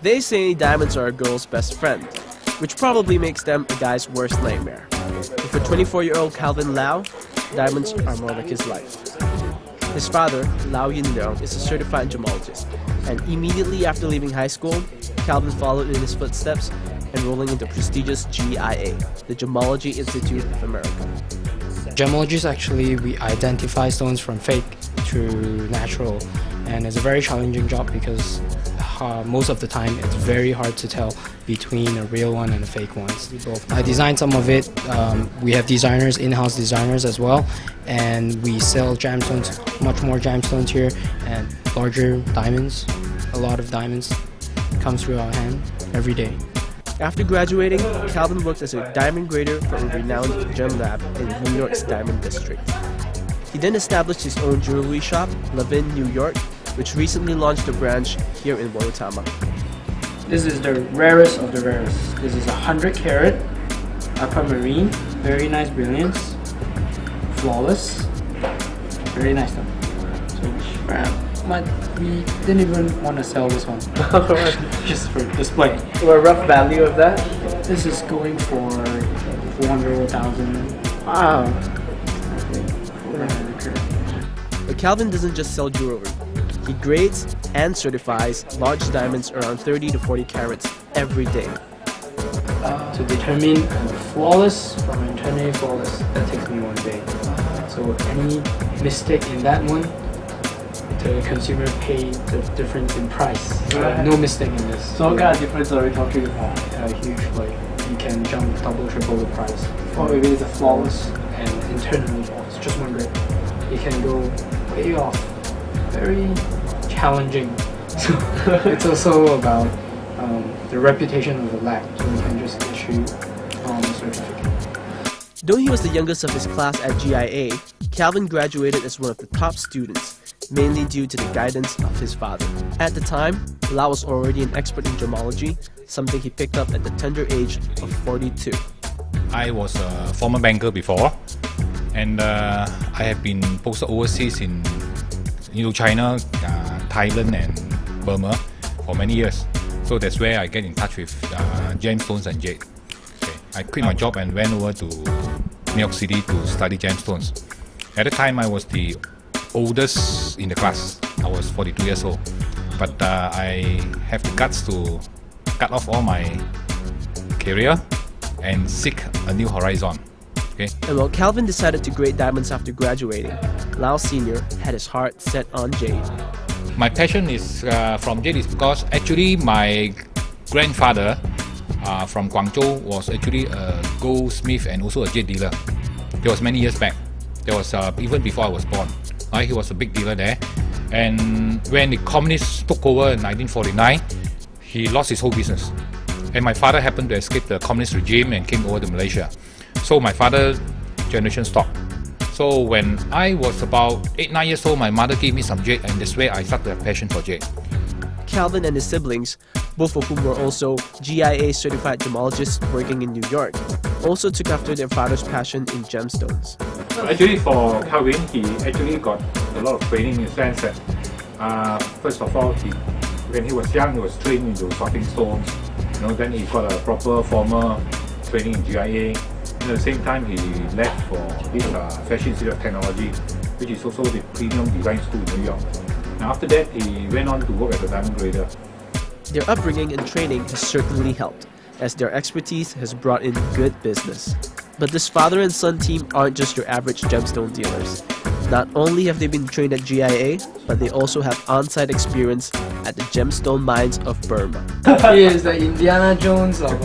They say diamonds are a girl's best friend, which probably makes them a guy's worst nightmare. But for 24-year-old Calvin Lau, diamonds are more like his life. His father, Lau Yin Leong, is a certified gemologist, and immediately after leaving high school, Calvin followed in his footsteps, enrolling into prestigious GIA, the Gemology Institute of America. Gemologists, actually, we identify stones from fake to natural, and it's a very challenging job because most of the time it's very hard to tell between a real one and a fake one. I designed some of it. We have designers, in-house designers as well, and we sell gemstones, much more gemstones here, and larger diamonds. A lot of diamonds comes through our hand every day. After graduating, Calvin worked as a diamond grader for a renowned gem lab in New York's Diamond District. He then established his own jewelry shop, Levin, New York, which recently launched a branch here in Wautama. This is the rarest of the rarest. This is 100 carat aquamarine, very nice brilliance, flawless, very nice stuff. So we didn't even want to sell this one, just for display. What a rough value of that? This is going for 400,000. Wow. But Calvin doesn't just sell jewelry. He grades and certifies large diamonds around 30 to 40 carats every day. To determine flawless from internally flawless, that takes me 1 day. So any mistake in that one, the consumer pay the difference in price. No mistake in this. So what kind of difference are we talking about? Huge, like you can jump double, triple the price. Or maybe it's a flawless and internally flawless, just 1 grade. It can go way off. Very challenging. So it's also about the reputation of the lab, so we can just issue a certificate. Though he was the youngest of his class at GIA, Calvin graduated as one of the top students, mainly due to the guidance of his father. At the time, Lau was already an expert in gemology, something he picked up at the tender age of 42. I was a former banker before, and I have been posted overseas in China, Thailand and Burma for many years. So that's where I get in touch with gemstones and jade. Okay. I quit my job and went over to New York City to study gemstones. At the time I was the oldest in the class. I was 42 years old. But I have the guts to cut off all my career and seek a new horizon. Okay. And while Calvin decided to grade diamonds after graduating, Lau Sr. had his heart set on jade. My passion is from jade is because actually my grandfather from Guangzhou was actually a goldsmith and also a jade dealer. It was many years back. There was even before I was born. He was a big dealer there. And when the communists took over in 1949, he lost his whole business. And my father happened to escape the communist regime and came over to Malaysia. So my father's generation stopped. So when I was about 8-9 years old, my mother gave me some jade, and that's where I started a passion for jade. Calvin and his siblings, both of whom were also GIA certified gemologists working in New York, also took after their father's passion in gemstones. Actually, for Calvin, he actually got a lot of training in the sense that, first of all, when he was young, he was trained into sorting stones. Then he got a proper formal training in GIA. At the same time, he left for this Fashion Institute of Technology, which is also the premium design school in New York. Now after that, he went on to work as a diamond grader. Their upbringing and training has certainly helped, as their expertise has brought in good business. But this father and son team aren't just your average gemstone dealers. Not only have they been trained at GIA, but they also have on-site experience at the gemstone mines of Burma. He is the Indiana Jones of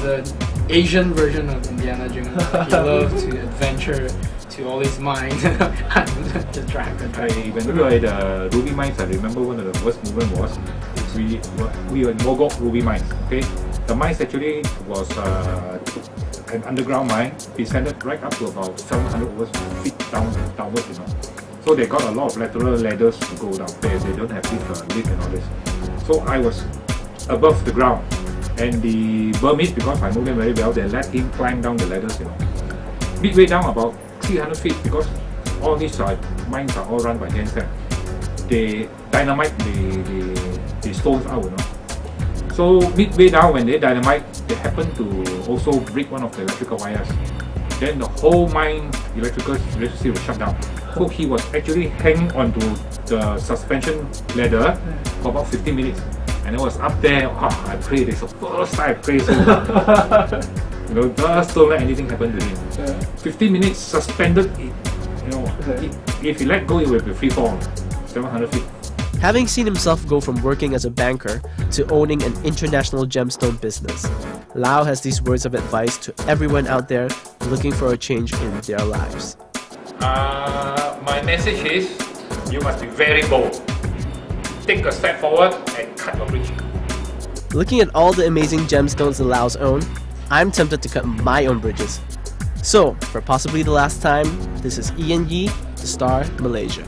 the Asian version of Indiana Jones. He loves to adventure to all these mines. Just drag. When we were at the ruby mines, I remember one of the worst movement was we were in Mogok ruby mines. Okay, the mines actually was an underground mine. We descended right up to about 700 feet downwards. So they got a lot of lateral ladders to go down. They don't have this lift and all this. So I was above the ground. And the Burmese, because I know them very well, they let him climb down the ladders, Midway down about 300 feet, because all these mines are all run by handstand. They dynamite the stones out, So midway down, when they dynamite, they happen to also break one of the electrical wires. Then the whole mine electricity was shut down. So he was actually hanging onto the suspension ladder for about 15 minutes. And I was up there, I prayed, it's the first time I prayed so hard. Just don't let anything happen to him. 15 minutes suspended, if he let go, it will be free fall, 700 feet. Having seen himself go from working as a banker to owning an international gemstone business, Lau has these words of advice to everyone out there looking for a change in their lives. My message is, you must be very bold. Take a step forward and cut your bridge. Looking at all the amazing gemstones that Lau's own, I'm tempted to cut my own bridges. So, for possibly the last time, this is Ian Yee, The Star, Malaysia.